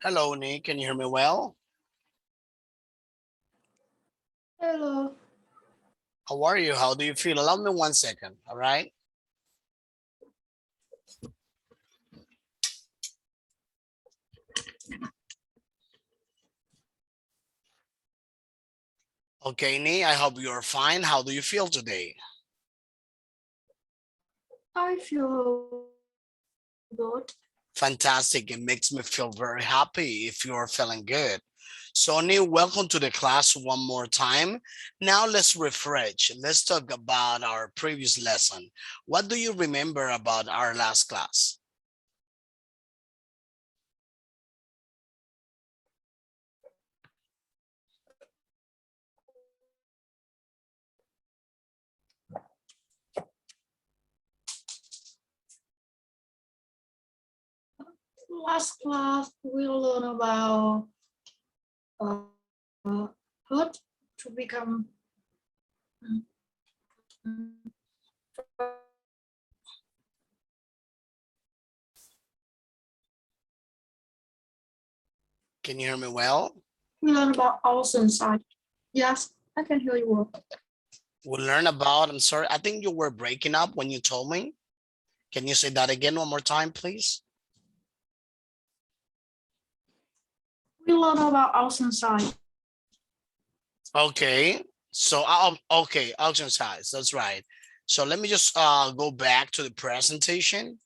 Hello, Nick. Can you hear me well? Hello. How are you? How do you feel? Allow me 1 second, all right? Okay, Nick, I hope you're fine. How do you feel today? I feel good. Fantastic. It makes me feel very happy if you're feeling good. So, Nick, welcome to the class one more time. Now let's refresh. Let's talk about our previous lesson. What do you remember about our last class? Last class we learn about how to become Can you hear me well? we learn about also inside. Yes, I can hear you well. We learn about, I'm sorry, I think you were breaking up when you told me. Can you say that again one more time, please? We learn about also inside. Okay, so okay, auction size, that's right. So let me just go back to the presentation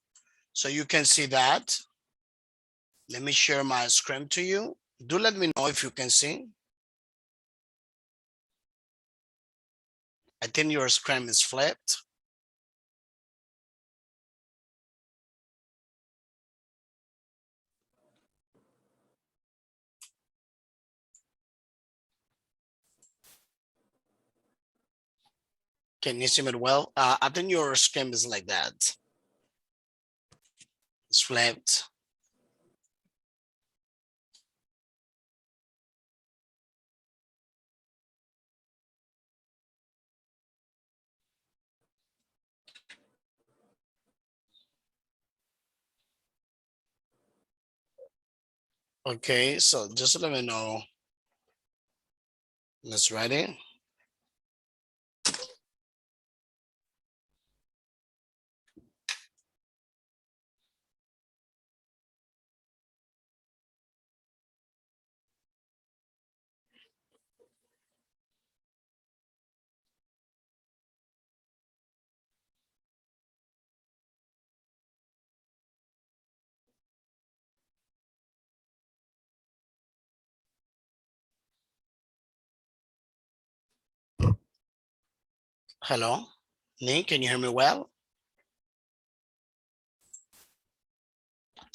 so you can see that. Let me share my screen to you. Do let me know if you can see. I think your screen is flipped. Can you see it well? I think your screen is like that. It's flipped. Okay, so just let me know. Let's ready. Hello, Nick, can you hear me well?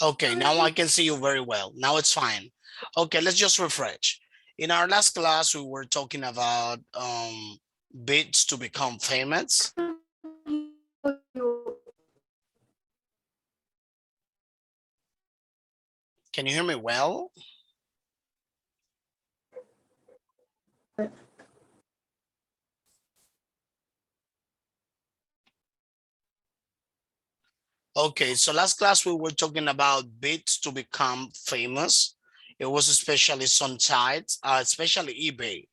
Okay, now I can see you very well. Now it's fine. Okay, let's just refresh. In our last class, we were talking about bits to become famous. Can you hear me well? Okay, so last class we were talking about bits to become famous. It was especially some sites, especially eBay.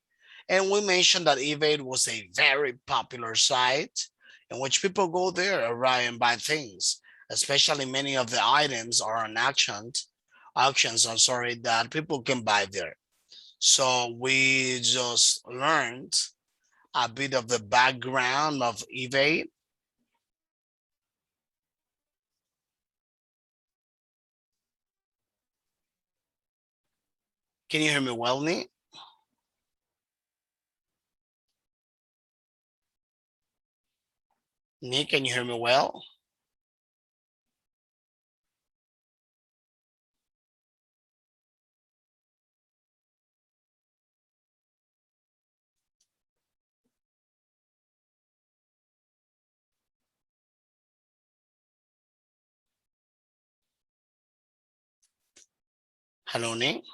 And we mentioned that eBay was a very popular site in which people go there, right, and buy things, especially many of the items are on auctions, I'm sorry, that people can buy there. So we just learned a bit of the background of eBay. Can you hear me well, Nick? Nick, can you hear me well? Hello, Nick.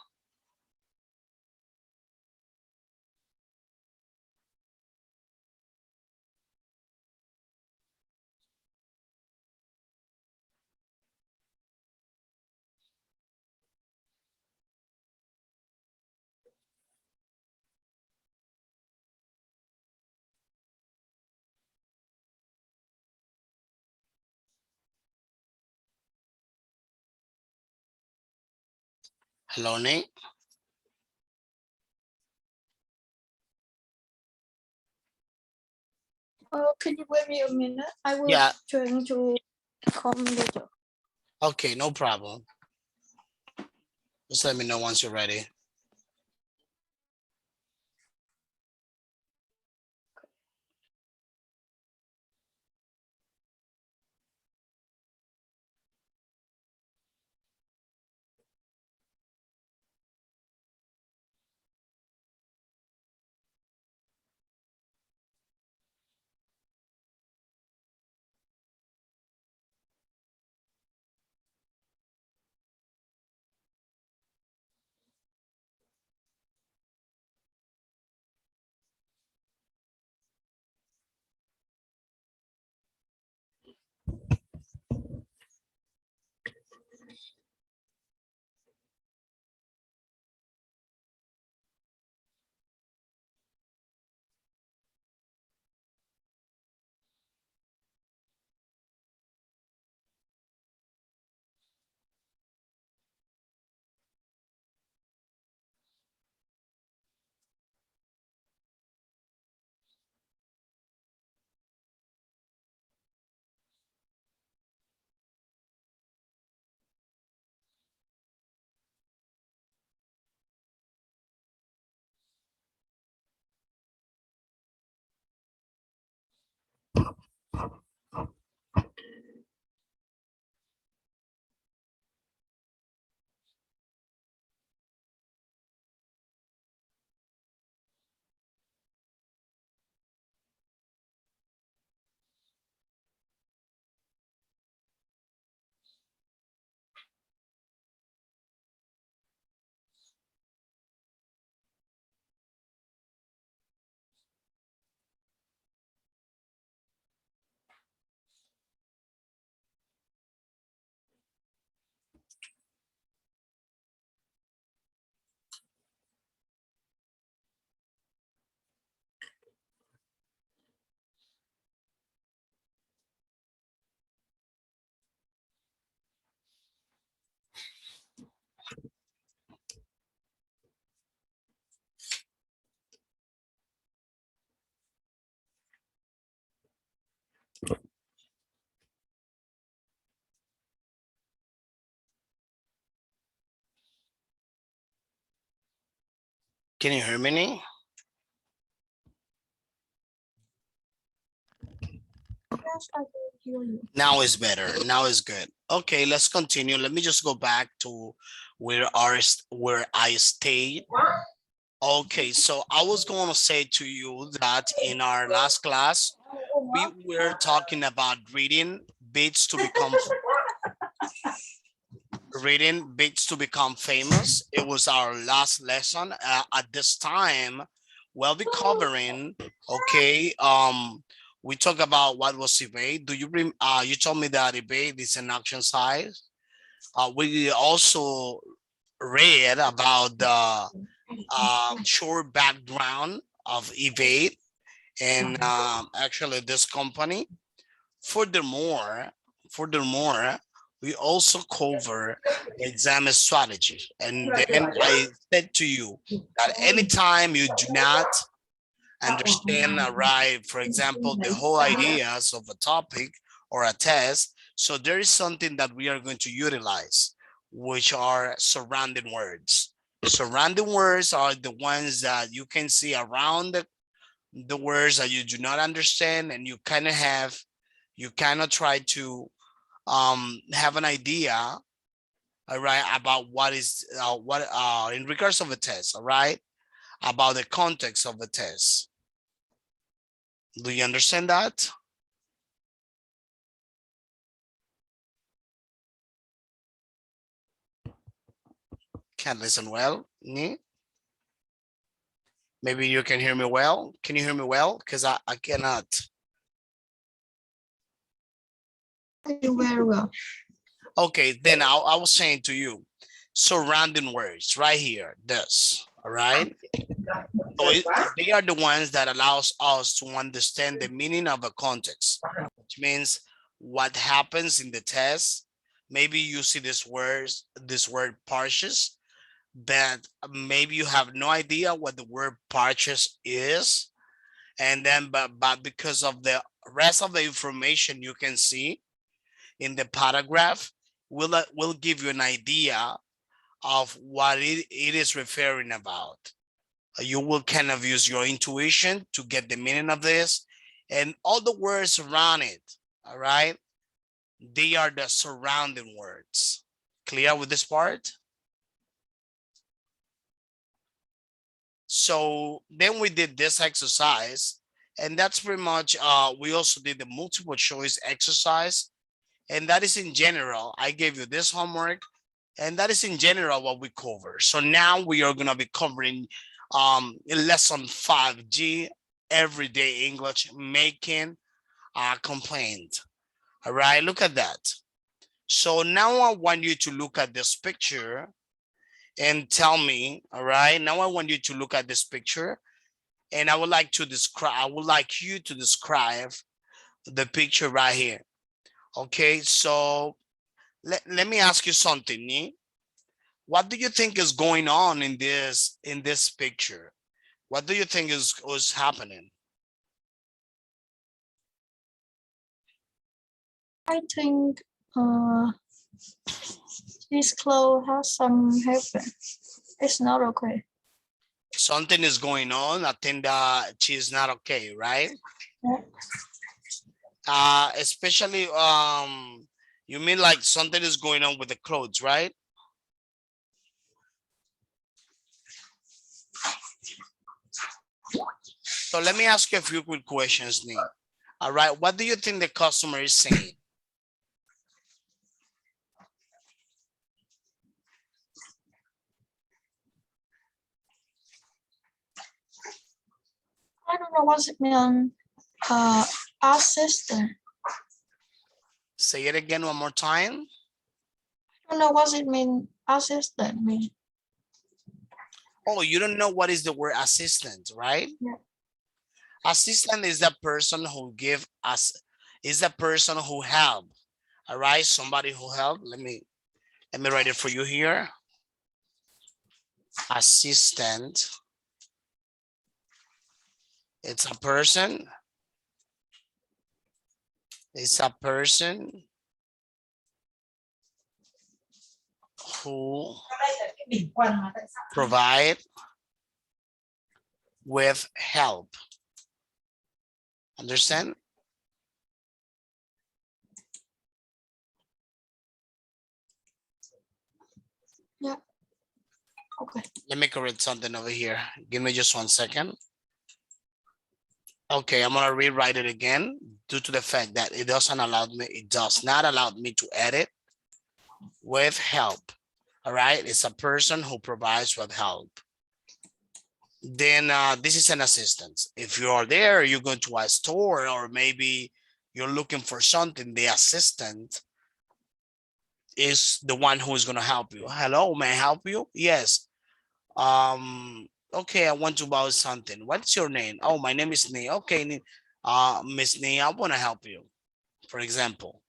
Hello, Nick. Can you wait me a minute? I will Yeah. trying to come later. Okay, no problem. Just let me know once you're ready. Can you hear me, Nick? Yes, I can hear you. Now is better. Now is good. Okay, let's continue. Let me just go back to where I stayed. Okay, so I was going to say to you that in our last class, we were talking about reading bits to become famous. It was our last lesson. At this time, we'll be covering, okay, we talk about what was evade. You told me that evade is an action size. We also read about the short background of evade and actually this company. Furthermore, furthermore, we also cover the exam strategy. And then I said to you that anytime you do not understand, right, for example, the whole ideas of a topic or a test, so there is something that we are going to utilize, which are surrounding words. Surrounding words are the ones that you can see around the words that you do not understand, and you kind of try to have an idea, all right, about what in regards of a test, all right, about the context of the test. Do you understand that? Can't listen well. Maybe you can hear me well. Can you hear me well? Because I cannot. Very well. Okay, then I was saying to you, surrounding words right here, this, all right? So they are the ones that allows us to understand the meaning of a context, which means what happens in the test. Maybe you see this word purchase, but maybe you have no idea what the word purchase is. And then, but because of the rest of the information you can see in the paragraph, will give you an idea of what it is referring about. You will kind of use your intuition to get the meaning of this and all the words around it. All right. They are the surrounding words. Clear with this part? So then we did this exercise, and that's pretty much, we also did the multiple choice exercise, and that is in general. I gave you this homework, and that is in general what we cover. So now we are going to be covering lesson 5G, everyday English, making a complaint. All right, look at that. So now I want you to look at this picture and tell me, all right, now I want you to look at this picture, and I would like you to describe the picture right here. Okay, so let me ask you something, Nee. What do you think is going on in this picture? What do you think is happening? I think this clothes has some happen. It's not okay. Something is going on. I think that she's not okay, right? Yeah. Especially you mean like something is going on with the clothes, right? So let me ask you a few quick questions, Nee. All right, what do you think the customer is saying? I don't know what it means. Assistant. Say it again one more time. I don't know what it means. Assistant mean. Oh, you don't know what is the word assistant, right? Yeah. Assistant is the person who give us, is the person who help. All right, somebody who help. Let me write it for you here. Assistant. It's a person. It's a person who provide with help. Understand? Yeah. Okay. Let me correct something over here. Give me just 1 second. Okay, I'm gonna rewrite it again due to the fact that it does not allow me to edit with help. All right, it's a person who provides with help. Then this is an assistant. If you are there, you're going to a store, or maybe you're looking for something, the assistant is the one who is going to help you. Hello, may I help you? Yes. Okay, I want to buy something. What's your name? Oh, my name is Nee. Okay, Miss Nee, I want to help you, for example.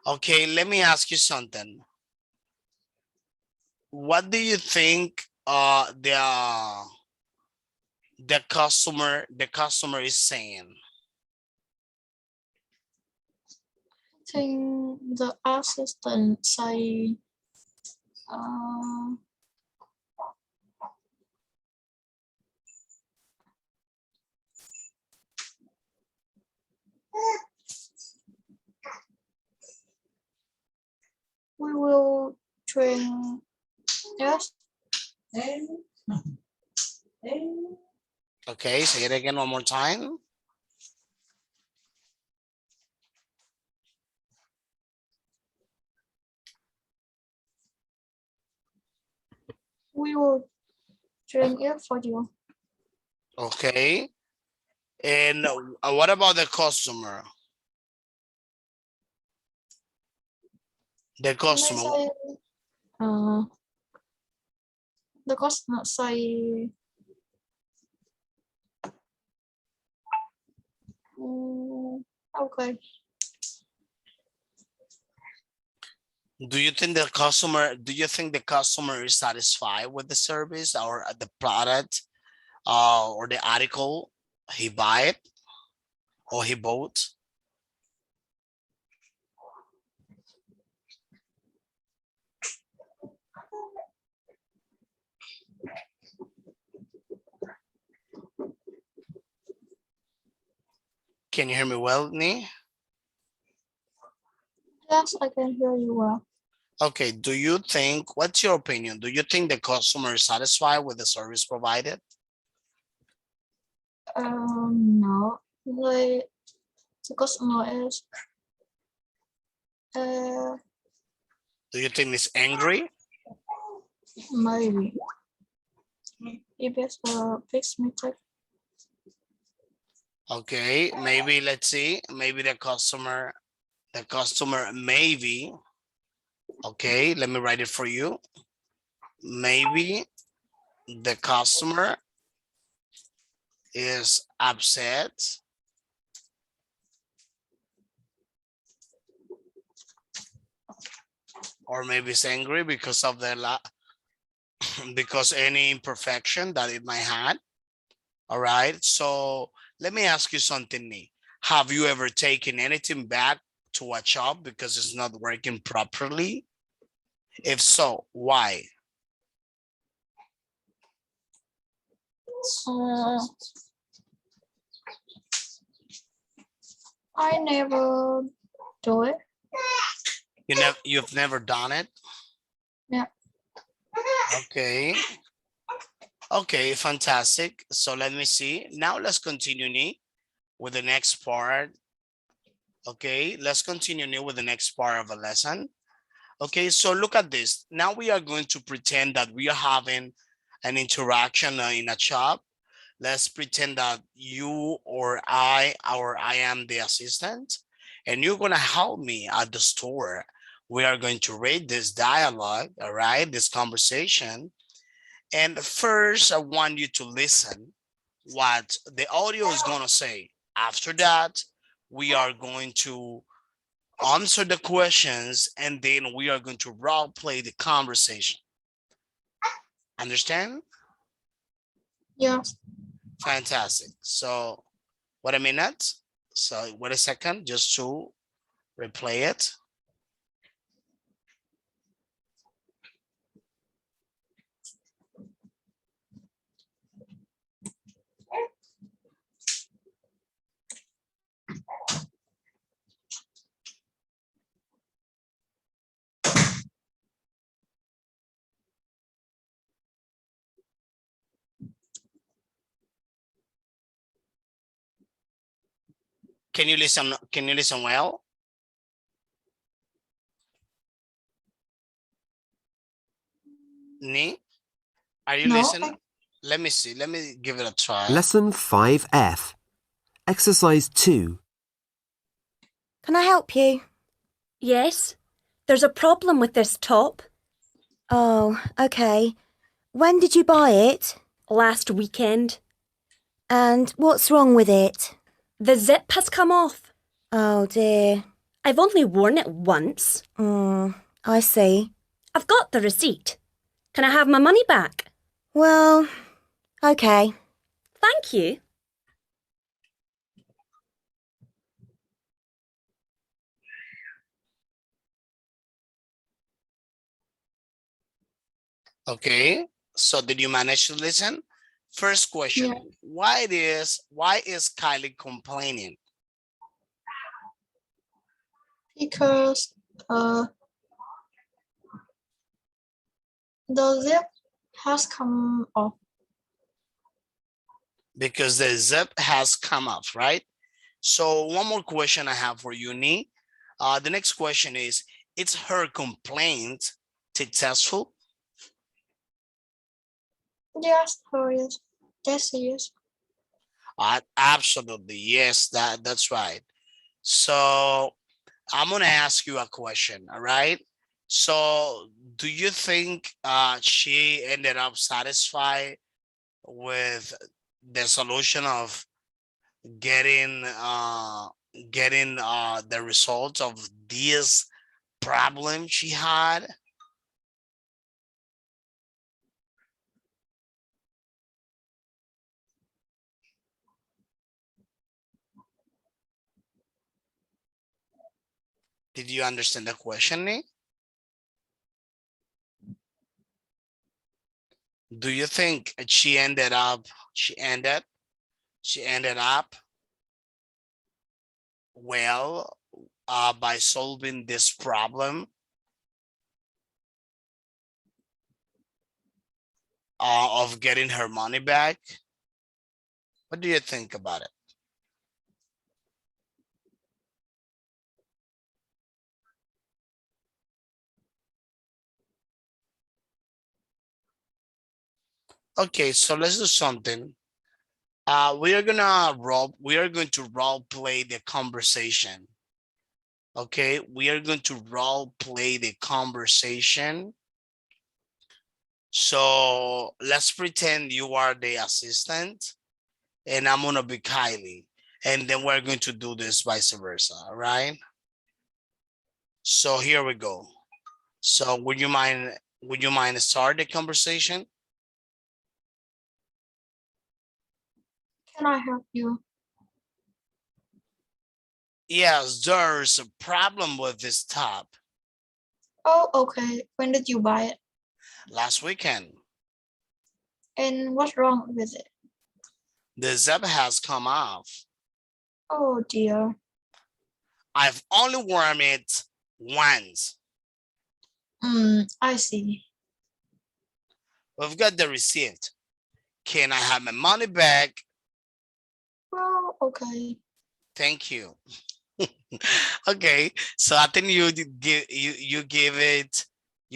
Okay, let me ask you something. What do you think the customer is saying? I think the assistant say we will train. Yes. Okay, say it again one more time. we will drink it for you. Okay. And what about the customer? The May customer. say, the customer say, okay. Do you think the customer is satisfied with the service or the product or the article he buy it or he bought? Can you hear me well, Nee? Yes, I can hear you well. Okay, what's your opinion? Do you think the customer is satisfied with the service provided? No, like the customer is, Do you think it's angry? maybe. If it's a fixed mistake. Okay, maybe let's see. Maybe the customer maybe. Okay, let me write it for you. Maybe the customer is upset or maybe it's angry because of because any imperfection that it might have. All right, so let me ask you something, Nee. Have you ever taken anything back to a shop because it's not working properly? If so, why? I never do it. You've never done it? Yeah. Okay. Okay, fantastic. So let me see. Now let's continue, Nee, with the next part. Okay, let's continue, Nee, with the next part of the lesson. Okay, so look at this. Now we are going to pretend that we are having an interaction in a shop. Let's pretend that you or I am the assistant and you're gonna help me at the store. We are going to read this dialogue, all right, this conversation. And first, I want you to listen what the audio is gonna say. After that, we are going to answer the questions and then we are going to role play the conversation. Understand? Yes. Fantastic. So wait a minute. So wait a second just to replay it. Can you listen? Can you listen well? Nee, are you No, listening? Let me see. Let me give it a try. Lesson 5F. Exercise 2. Can I help you? Yes, there's a problem with this top. Oh, okay. When did you buy it? Last weekend. And what's wrong with it? The zip has come off. Oh dear. I've only worn it once. I see. I've got the receipt. Can I have my money back? Well, okay. Thank you. Okay. So did you manage to listen? First question. Yeah. Why is Kylie complaining? Because the zip has come off. Because the zip has come off, right? So one more question I have for you, Nee. The next question is her complaint successful? Yes, oh yes. Yes. Absolutely, yes, that's right. So I'm gonna ask you a question, all right? So do you think she ended up satisfied with the solution of getting the results of this problem she had? Did you understand the question, Nick? Do you think she ended up well by solving this problem of getting her money back? What do you think about it? Okay, so let's do something. We are going to role play the conversation. Okay, we are going to role play the conversation. So let's pretend you are the assistant and I'm gonna be Kylie. And then we're going to do this vice versa, all right? So here we go. So would you mind start the conversation? Can I help you? Yes, there's a problem with this top. Oh, okay. When did you buy it? Last weekend, And what's wrong with it? the zip has come off. Oh dear. I've only worn it once. I see. We've got the receipt. Can I have my money back? Well, okay. Thank you. Okay, so I think you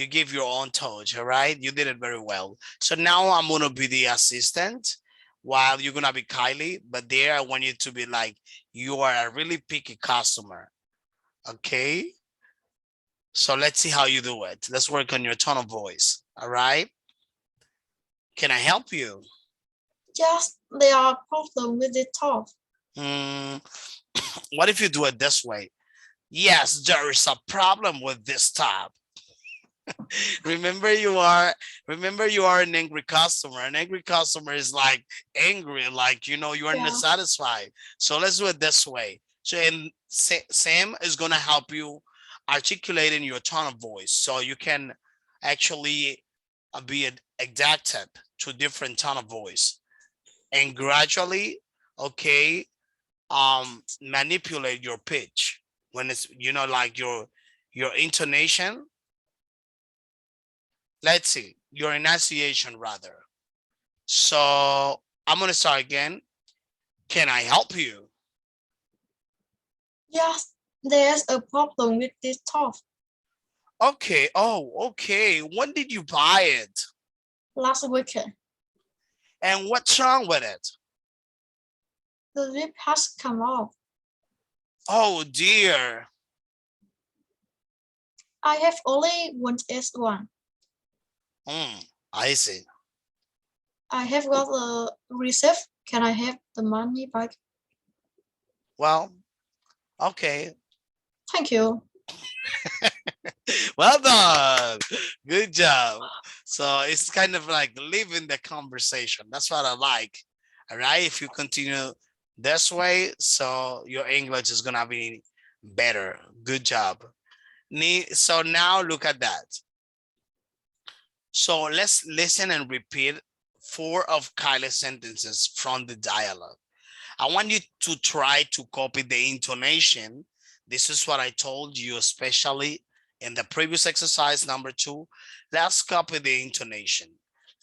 give your own touch, all right? You did it very well. So now I'm gonna be the assistant while you're gonna be Kylie, but there I want you to be like you are a really picky customer. Okay. So let's see how you do it. Let's work on your tone of voice. All right. Can I help you? Just there are problems with the top. Hmm, what if you do it this way? Yes, there is a problem with this tab. remember you are remember you are an angry customer. An angry customer is like angry, like you are not Yeah. satisfied. So let's do it this way. So and Sam is gonna help you articulating your tone of voice so you can actually be adapted to different tone of voice and gradually, okay, manipulate your pitch when it's like your intonation. Let's see, your enunciation rather. So I'm gonna start again. Can I help you? Yes, there's a problem with this top. Okay. Oh, okay. When did you buy it? Last weekend, And what's wrong with it? the zip has come off. Oh dear. I have only one S1. I see. I have got a receipt. Can I have the money back? Well, okay. Thank you. Well done. Good job. So it's kind of like living the conversation. That's what I like. All right. If you continue this way, so your English is gonna be better. Good job. So now look at that. So let's listen and repeat 4 of Kylie's sentences from the dialogue. I want you to try to copy the intonation. This is what I told you, especially in the previous exercise number 2. Let's copy the intonation.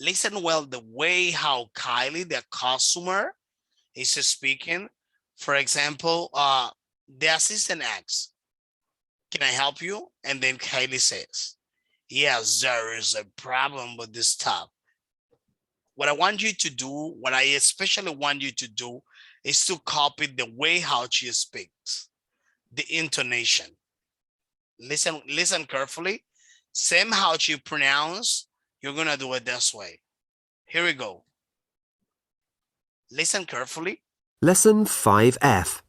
Listen well the way how Kylie, the customer, is speaking. For example, the assistant asks, can I help you? And then Kylie says, yes, there is a problem with this tab. what I want you to do, what I especially want you to do is to copy the way how she speaks, the intonation. Listen carefully. Same how she pronounce, you're gonna do it this way. Here we go. Listen carefully. Lesson 5F.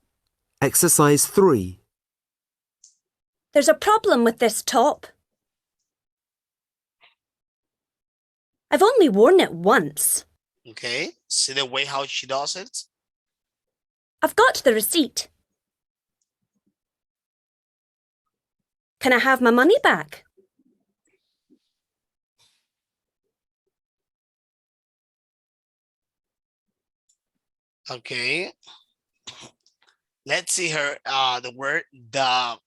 Exercise 3. There's a problem with this top. I've only worn it once. Okay, see the way how she does it? I've got the receipt. Can I have my money back? Okay. Let's see her the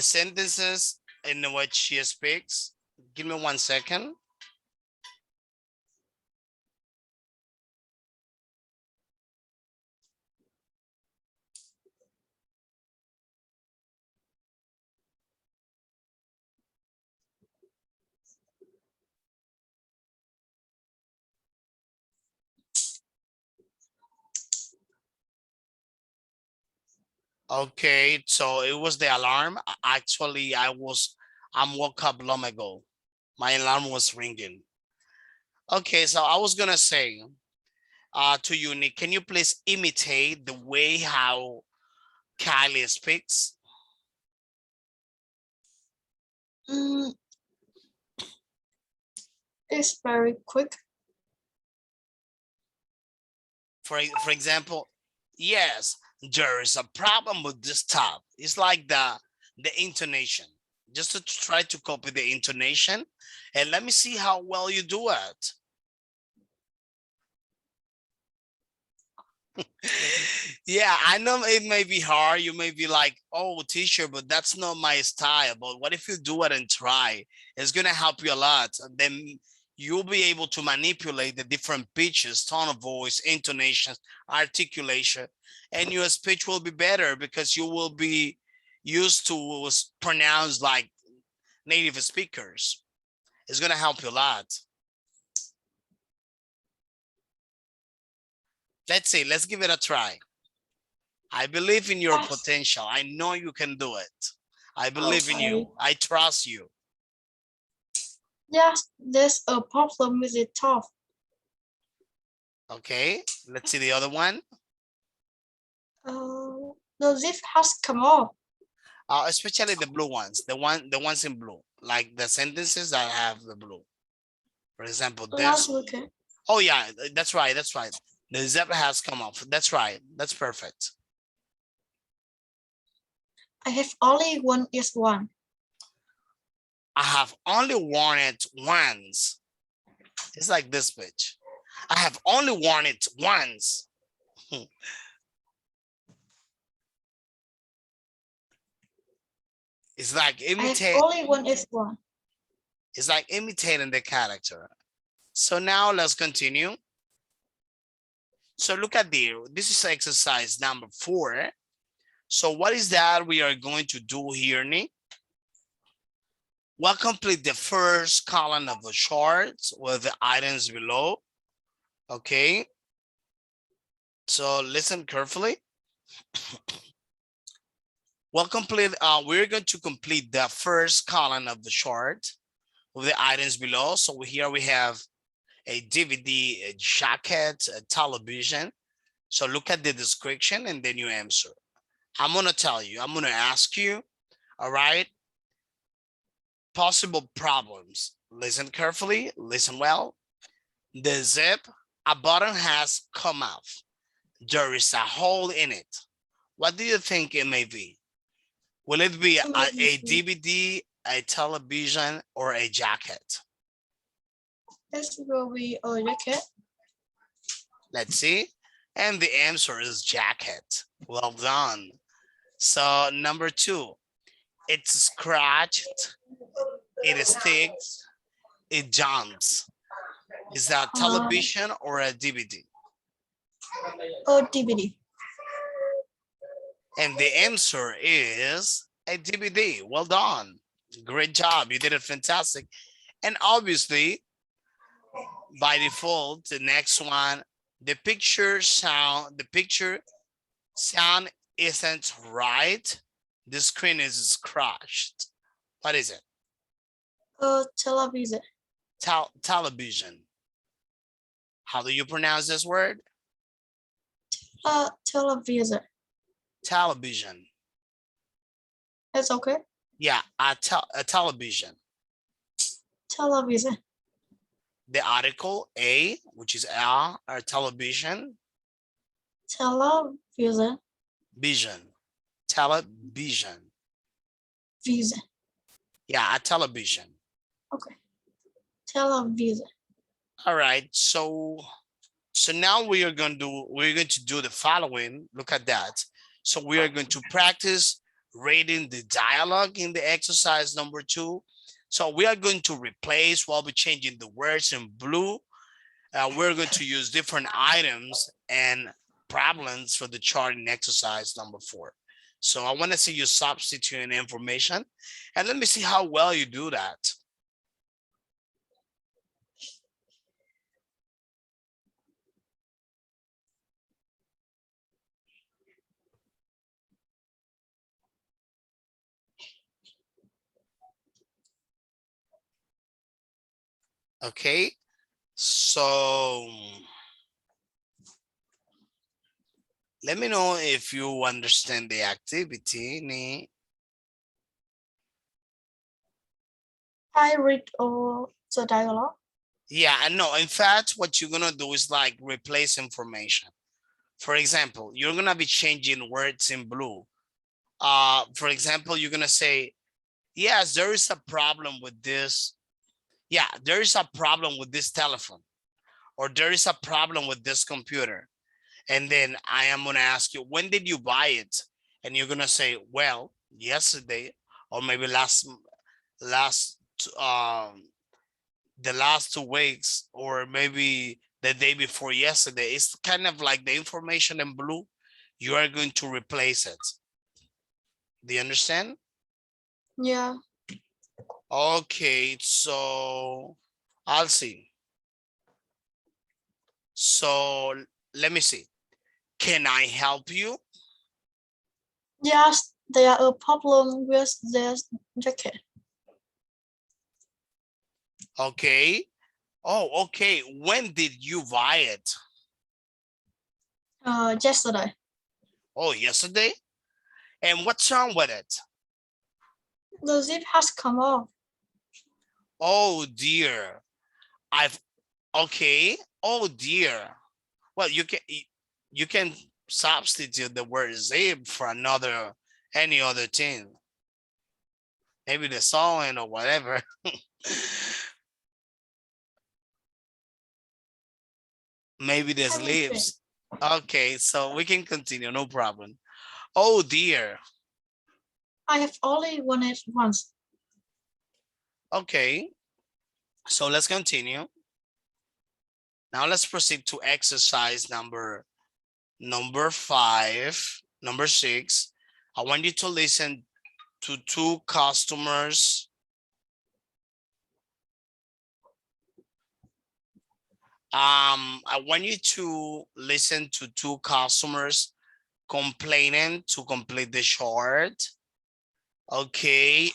sentences in what she speaks. Give me 1 second. Okay, so it was the alarm. Actually, I'm woke up long ago. My alarm was ringing. Okay, so I was gonna say to you, Nick, can you please imitate the way how Kylie speaks? It's very quick. For example, yes, there is a problem with this top. It's like the intonation. Just to try to copy the intonation, and let me see how well you do it. Yeah, I know it may be hard. You may be like, oh, teacher, but that's not my style. But what if you do it and try? It's going to help you a lot. And then you'll be able to manipulate the different pitches, tone of voice, intonations, articulation, and your speech will be better because you will be used to pronounce like native speakers. It's going to help you a lot. Let's see, let's give it a try. I believe in your potential. I know you can do it. I believe in you. I trust you. Yes, there's a problem with the top. Okay, let's see the other one. The zip has come off. Especially the blue ones, the ones in blue, like the sentences that have the blue. For example, this. Okay. Oh yeah, that's right. That's right. The zip has come off. That's right. That's perfect. I have only one is one. I have only worn it once. It's like this bitch. I have only worn it once. It's like imitating. Only one is one. It's like imitating the character. So now let's continue. So look at this is exercise number 4. So what is that we are going to do here, Nick? We'll complete the first column of the chart with the items below. Okay. So listen carefully. We're going to complete the first column of the chart with the items below. So here we have a DVD, a jacket, a television. So look at the description and then you answer. I'm going to tell you, I'm going to ask you, all right? Possible problems. Listen carefully, listen well. The zip, a button has come off. There is a hole in it. What do you think it may be? Will it be a DVD, a television, or a jacket? This will be a jacket. Let's see. And the answer is jacket. Well done. So number 2, it's scratched, it sticks, it jumps. Is that a television or a DVD? A DVD. And the answer is a DVD. Well done. Great job. You did it fantastic. And obviously, by default, the next one, the picture sound isn't right. The screen is crashed. What is it? Television. Television. How do you pronounce this word? Television. Television. It's okay. Yeah, a television. Television. The article a, which is a, or television. Television. Vision. Television. Vision. Yeah, a television. Okay. Television. All right. So now we're going to do the following. Look at that. So we are going to practice reading the dialogue in the exercise number 2. So we are going to replace while we're changing the words in blue. We're going to use different items and problems for the chart in exercise number 4. So I want to see you substituting information, and let me see how well you do that. Okay, so let me know if you understand the activity. I read all the dialogue. Yeah, I know. In fact, what you're gonna do is like replace information. For example, you're gonna be changing words in blue. For example, you're gonna say, yes, there is a problem with this. Yeah, there is a problem with this telephone, or there is a problem with this computer. And then I am gonna ask you, when did you buy it? And you're gonna say, well, yesterday, or maybe the last 2 weeks, or maybe the day before yesterday. It's kind of like the information in blue. You are going to replace it. Do you understand? Yeah. Okay, so I'll see. So let me see. Can I help you? Yes, there are a problem with this jacket. Okay. Oh, okay. When did you buy it? Yesterday. Oh, yesterday? And what's wrong with it? The zip has come off. Oh dear. Okay. Oh dear. Well, you can substitute the word zip for any other thing. Maybe the sewing or whatever. Maybe the sleeves. Okay, so we can continue, no problem. Oh dear. I have only worn it once. Okay, so let's continue. Now let's proceed to exercise number 6. I want you to listen to 2 customers. I want you to listen to 2 customers complaining to complete the chart. Okay.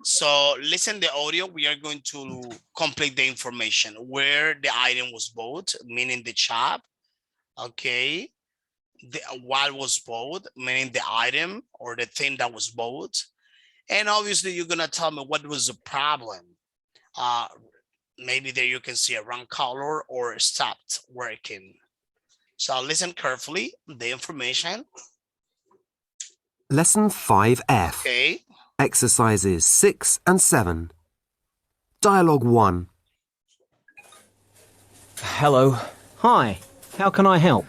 So listen the audio. We are going to complete the information where the item was bought, meaning the shop. Okay. What was bought, meaning the item or the thing that was bought. And obviously you're gonna tell me what was the problem. Maybe there you can see a wrong color or stopped working. So listen carefully, the information. Lesson 5F. Okay. Exercises 6 and 7. Dialogue 1. Hello. Hi, how can I help?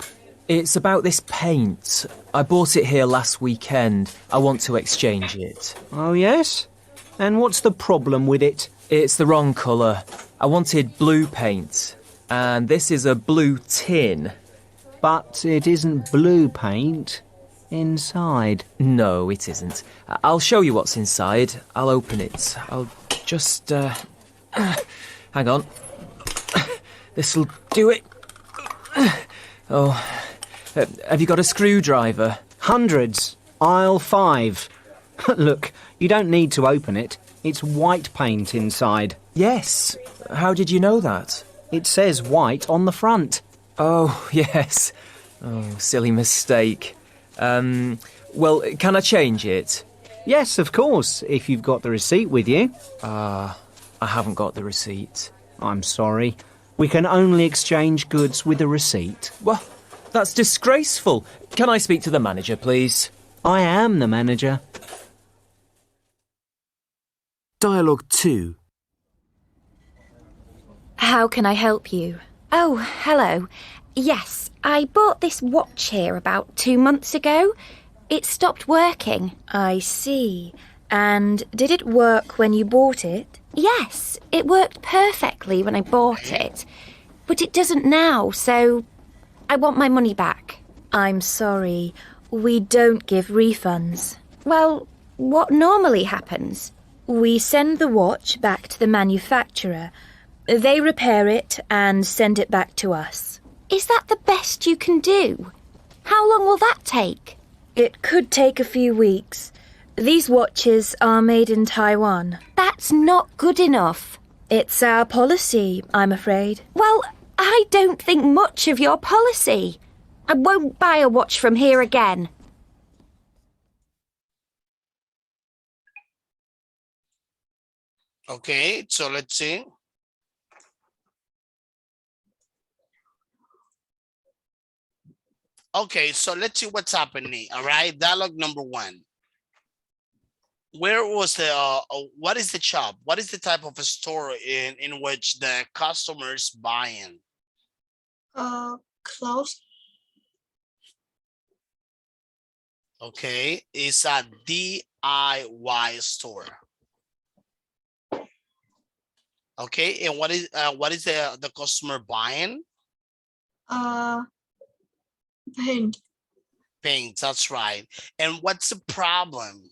It's about this paint. I bought it here last weekend. I want to exchange it. Oh, yes? And what's the problem with it? It's the wrong colour. I wanted blue paint. And this is a blue tin. But it isn't blue paint inside. No, it isn't. I'll show you what's inside. I'll open it. I'll just... hang on. This'll do it. Oh, have you got a screwdriver? Hundreds. Aisle 5. Look, you don't need to open it. It's white paint inside. Yes. How did you know that? It says white on the front. Oh, yes. Oh, silly mistake. Well, can I change it? Yes, of course, if you've got the receipt with you. I haven't got the receipt. I'm sorry. We can only exchange goods with a receipt. Well, that's disgraceful. Can I speak to the manager, please? I am the manager. Dialogue 2. How can I help you? Oh, hello. Yes, I bought this watch here about 2 months ago. It stopped working. I see. And did it work when you bought it? Yes, it worked perfectly when I bought it. But it doesn't now, so I want my money back. I'm sorry. We don't give refunds. Well, what normally happens? We send the watch back to the manufacturer. They repair it and send it back to us. Is that the best you can do? How long will that take? It could take a few weeks. These watches are made in Taiwan. That's not good enough. It's our policy, I'm afraid. Well, I don't think much of your policy. I won't buy a watch from here again. Okay, so let's see. Okay, so let's see what's happening. All right, dialogue number 1. Where was the what is the shop? What is the type of a store in which the customers buying? Clothes. Okay, it's a DIY store. Okay, and what is the customer buying? Paint. Paint, that's right. And what's the problem?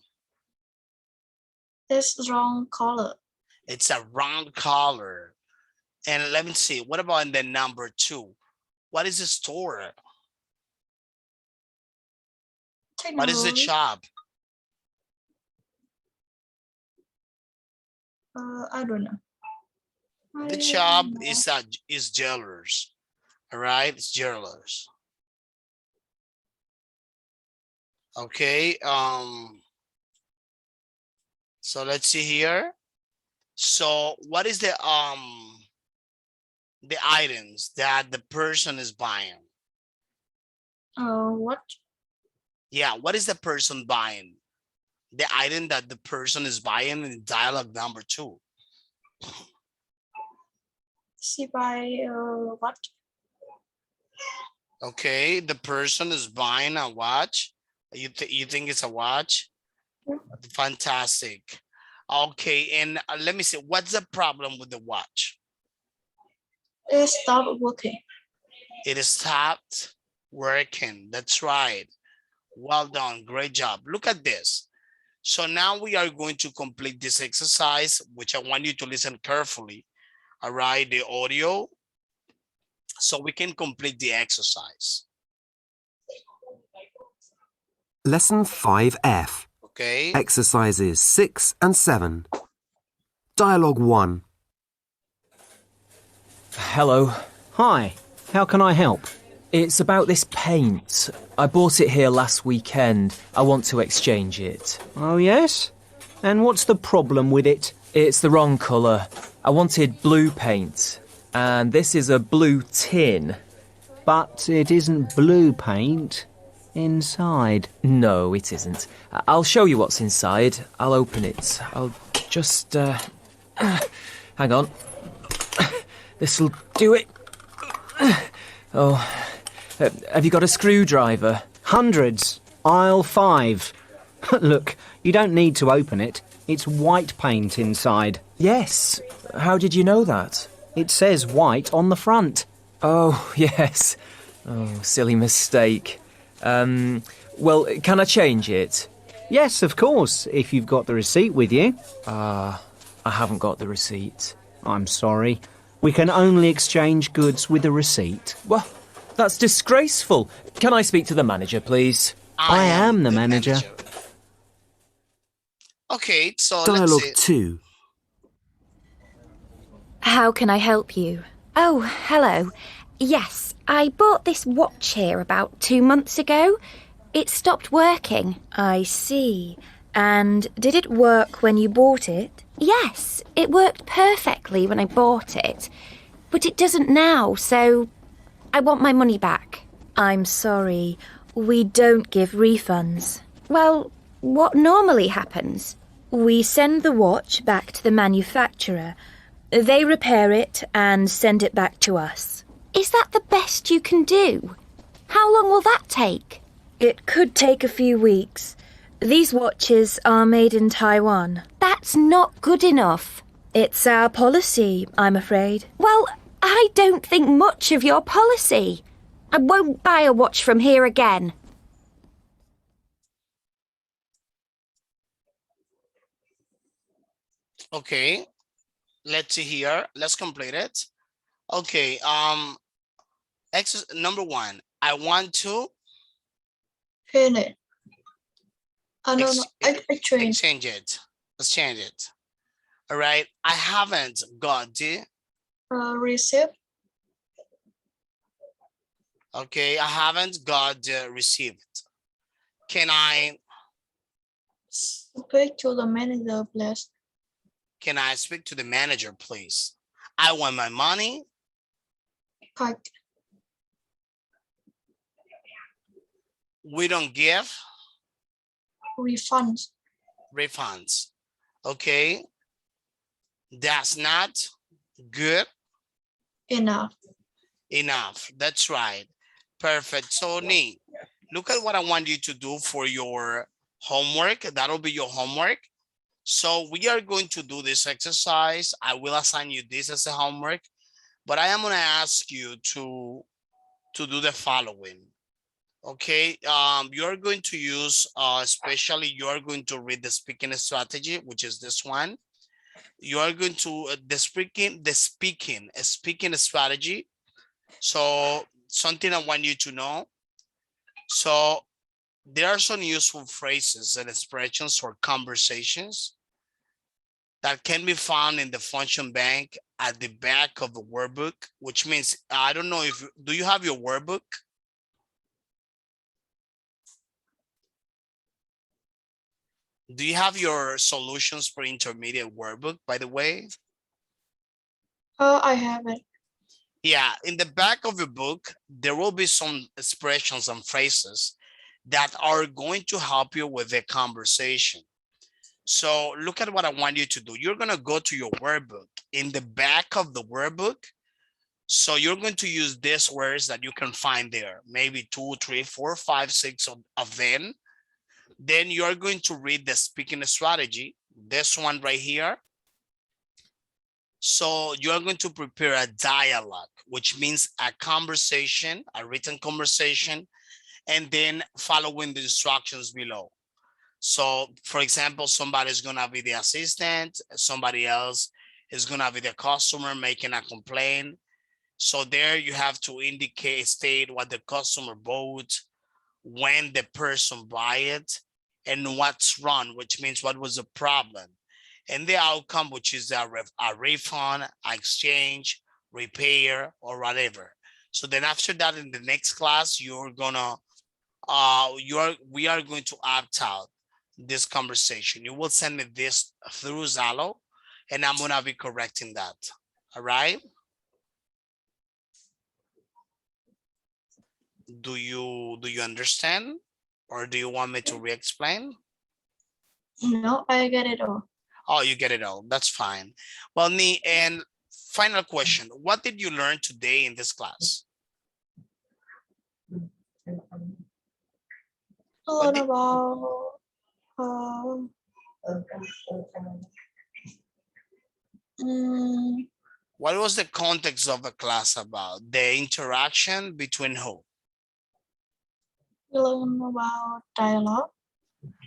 It's wrong color. It's a round collar. And let me see, what about in the number 2? What is the store? What is the Technology. shop? I don't know. The shop is jewelers. All right, it's jewelers. Okay, so let's see here. So what is the items that the person is buying? What? Yeah, what is the person buying? The item that the person is buying in dialogue number 2. She buy what? Okay, the person is buying a watch. You think it's a watch? Yeah. Fantastic. Okay, and let me see, what's the problem with the watch? It stopped working. It stopped working. That's right. Well done. Great job. Look at this. So now we are going to complete this exercise, which I want you to listen carefully. All right, the audio, so we can complete the exercise. Lesson 5F. Okay. Exercises 6 and 7. Dialogue 1. Hello. Hi, how can I help? It's about this paint. I bought it here last weekend. I want to exchange it. Oh, yes? And what's the problem with it? It's the wrong colour. I wanted blue paint. And this is a blue tin. But it isn't blue paint inside. No, it isn't. I'll show you what's inside. I'll open it. I'll just... hang on. This'll do it. Oh, have you got a screwdriver? Hundreds. Aisle 5. Look, you don't need to open it. It's white paint inside. Yes. How did you know that? It says white on the front. Oh, yes. Oh, silly mistake. Well, can I change it? Yes, of course, if you've got the receipt with you. I haven't got the receipt. I'm sorry. We can only exchange goods with a receipt. Well, that's disgraceful. Can I speak to the manager, please? I am the manager. Okay, so let's Dialogue see. 2. How can I help you? Oh, hello. Yes, I bought this watch here about 2 months ago. It stopped working. I see. And did it work when you bought it? Yes, it worked perfectly when I bought it. But it doesn't now, so I want my money back. I'm sorry. We don't give refunds. Well, what normally happens? We send the watch back to the manufacturer. They repair it and send it back to us. Is that the best you can do? How long will that take? It could take a few weeks. These watches are made in Taiwan. That's not good enough. It's our policy, I'm afraid. Well, I don't think much of your policy. I won't buy a watch from here again. Okay, let's see here. Let's complete it. Okay, exercise number 1. I want to Finish. No, I trained. exchange it. Let's change it. All right, I haven't got the. Receipt. Okay, I haven't got the receipt. Can I Speak to the manager, please. speak to the manager, please? I want my money. Cut. We don't give Refunds. refunds. Okay, that's not good Enough. enough. That's right. Perfect. So Nee, look at what I want you to do for your homework. That'll be your homework. So we are going to do this exercise. I will assign you this as a homework, but I am going to ask you to do the following. Okay, you're going to use, especially you're going to read the speaking strategy, which is this one. You are going to the speaking strategy. So something I want you to know. So there are some useful phrases and expressions or conversations that can be found in the function bank at the back of the workbook, which means, I don't know if, do you have your workbook? Do you have your solutions for intermediate workbook, by the way? I have it. Yeah, in the back of your book, there will be some expressions and phrases that are going to help you with the conversation. So look at what I want you to do. You're going to go to your workbook. In the back of the workbook, so you're going to use these words that you can find there, maybe 2, 3, 4, 5, 6 of them. Then you're going to read the speaking strategy, this one right here. So you're going to prepare a dialogue, which means a conversation, a written conversation, and then following the instructions below. So for example, somebody's gonna be the assistant, somebody else is gonna be the customer making a complaint. So there you have to state what the customer bought, when the person buy it, and what's wrong, which means what was the problem, and the outcome, which is a refund, exchange, repair, or whatever. So then after that, in the next class, you're gonna we are going to opt out this conversation. You will send me this through Zalo, and I'm gonna be correcting that. All right. Do you understand, or do you want me to re-explain? No, I get it all. Oh, you get it all. That's fine. Well, Nee, and final question. What did you learn today in this class? Learn about what was the context of the class about? The interaction between who? learn about dialogue.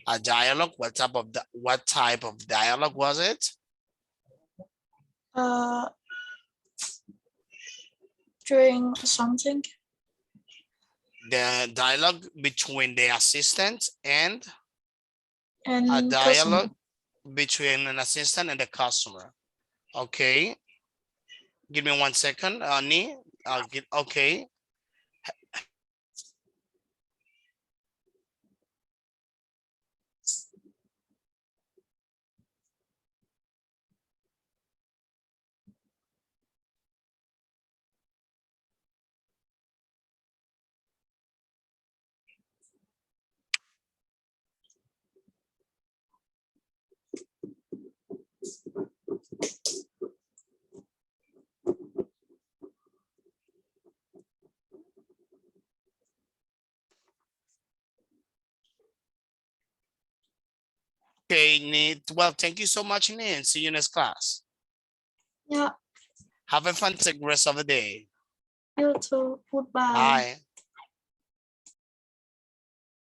A dialogue. What type of dialogue was it? doing something. The dialogue between the assistant and And a dialogue customer. between an assistant and the customer. Okay. Give me 1 second, Annie. I'll get okay. Okay, Nate. Well, thank you so much, Nate, and see you next class. Yeah, Have a fantastic rest of the day. you too. Goodbye. Bye.